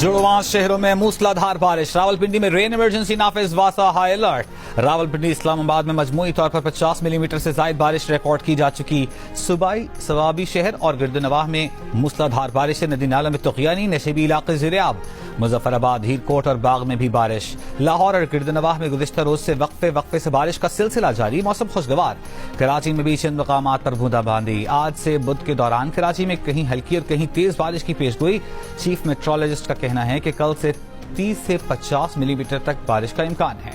जुड़वां शहरों में मूसलाधार बारिश। रावलपिंडी में रेन इमरजेंसी नाफिज, वासा हाई अलर्ट। रावलपिंडी इस्लामाबाद में मजमूई तौर पर 50 मिलीमीटर से ज्यादा बारिश रिकॉर्ड की जा चुकी। सूबाई सवाबी शहर और गिरदनवाह में मूसलाधार बारिश से नदी नाला में तुगयानी, नशेबी इलाके ज़ेर-ए-आब। मुजफ्फराबाद, हीरकोट और बाग में भी बारिश। लाहौर और गिरदनवाह में गुज़िश्ता रोज से वक्फे से बारिश का सिलसिला जारी, मौसम खुशगवार। कराची में भी चंद मकामात पर बूंदाबांदी। आज से बुध के दौरान कराची में कहीं हल्की और कहीं तेज बारिश की पेशगोई। चीफ मेट्रोलॉजिस्ट का कहना है कि कल से 30 से 50 मिलीमीटर तक बारिश का इम्कान है।